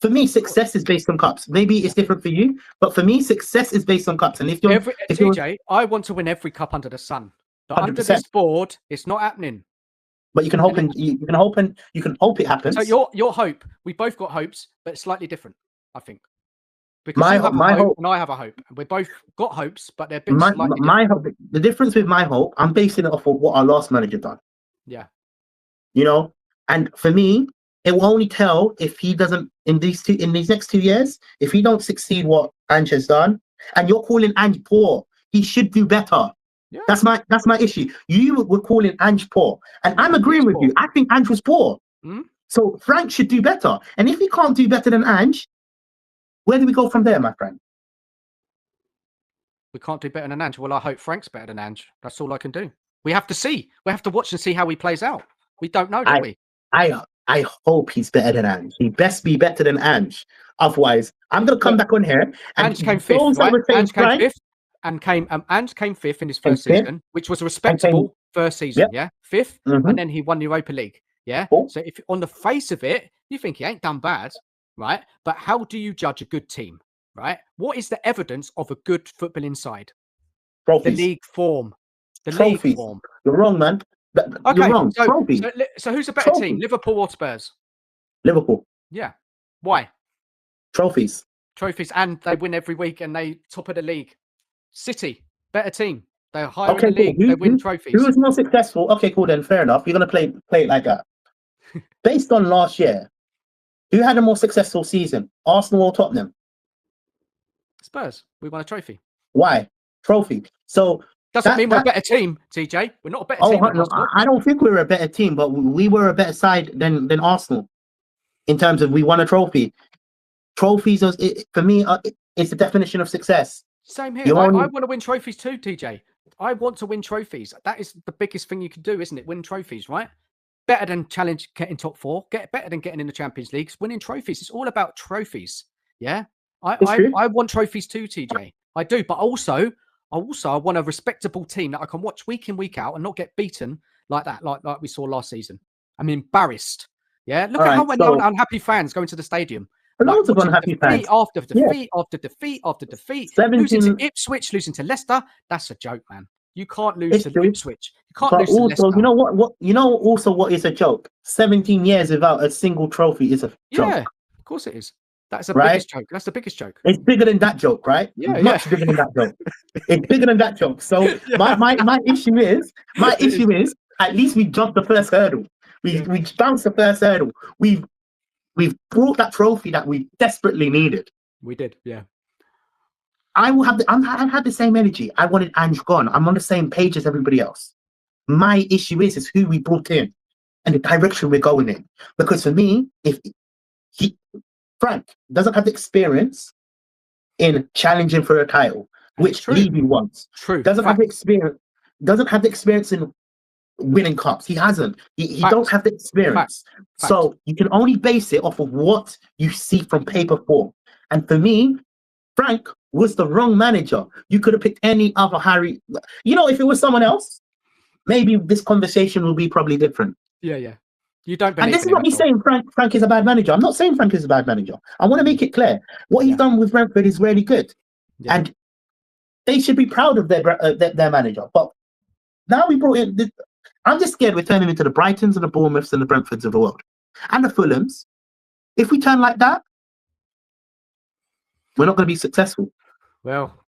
For me, success is based on cups. Maybe it's different for you, but for me, success is based on cups. And if you're, TJ, I want to win every cup under the sun. But 100%. under this board, it's not happening. But you can hope you can hope it happens. So your hope, we both got hopes, but it's slightly different, I think. Because my you have my a hope hope, and I have a hope. We both got hopes, but they're a bit my slightly my different. hope. The difference with my hope, I'm basing it off of what our last manager done. Yeah. You know, and for me, it will only tell if he doesn't in these next 2 years, if he don't succeed what Ange has done, and you're calling Ange poor, he should do better. Yeah. That's my issue. You were calling Ange poor, and I'm agreeing with you. I think Ange was poor. Mm-hmm. So Frank should do better. And if he can't do better than Ange, where do we go from there, my friend? We can't do better than Ange. Well, I hope Frank's better than Ange. That's all I can do. We have to see. We have to watch and see how he plays out. We don't know, do we? I hope he's better than Ange. He best be better than Ange. Otherwise, I'm going to come back on here. And Ange came fifth, right? Ange came fifth. Ange came fifth in his first season, which was a respectable first season, yeah? Fifth, and then he won the Europa League, yeah? Cool. So if on the face of it, you think he ain't done bad, right? But how do you judge a good team, right? What is the evidence of a good footballing side? Trophies. The league form. League form. You're wrong, man. You're wrong. So who's a better team, Liverpool or Spurs? Liverpool. Yeah. Why? Trophies, and they win every week and they top of the league. City, better team. They're higher in the league. They win trophies. Who was more successful? Okay, cool then. Fair enough. You're going to play it like that. Based on last year, who had a more successful season? Arsenal or Tottenham? Spurs. We won a trophy. Why? Trophy. So doesn't mean we're a better team, TJ. We're not a better team. No, I don't think we're a better team, but we were a better side than Arsenal in terms of we won a trophy. Trophies, for me, it's the definition of success. Same here. I want to win trophies too, TJ. I want to win trophies. That is the biggest thing you can do, isn't it? Win trophies, right? Better than getting top four. Better than getting in the Champions League. Winning trophies. It's all about trophies. Yeah, I want trophies too, TJ. I do, but also I want a respectable team that I can watch week in, week out and not get beaten like that, like we saw last season. I'm embarrassed. Yeah, look at how many unhappy fans go into the stadium. Loads of unhappy fans. After defeat, after defeat, after defeat. 17... Losing to Ipswich, losing to Leicester. That's a joke, man. You can't lose to Ipswich. You can't lose to Leicester. You know what? You know also what is a joke? 17 years without a single trophy is a joke. Yeah, of course it is. That's the biggest joke. That's the biggest joke. It's bigger than that joke, right? Yeah, much bigger than that joke. It's bigger than that joke. So my issue is at least we jumped the first hurdle. We bounced the first hurdle. We've brought that trophy that we desperately needed. We did, yeah. I had the same energy. I wanted Ange gone. I'm on the same page as everybody else. My issue is who we brought in and the direction we're going in. Because for me, if Frank doesn't have the experience in challenging for a title, which Levy wants. True. Doesn't have the experience in winning cups. He hasn't. He don't have the experience. So you can only base it off of what you see from paper form. And for me, Frank was the wrong manager. You could have picked any other Harry. You know, if it was someone else, maybe this conversation will be probably different. Yeah. You don't believe. And this is not me saying Frank is a bad manager. I'm not saying Frank is a bad manager. I want to make it clear. What he's done with Brentford is really good. Yeah. And they should be proud of their manager. But now we brought in... I'm just scared we're turning into the Brightons and the Bournemouths and the Brentfords of the world. And the Fulhams. If we turn like that, we're not going to be successful. Well,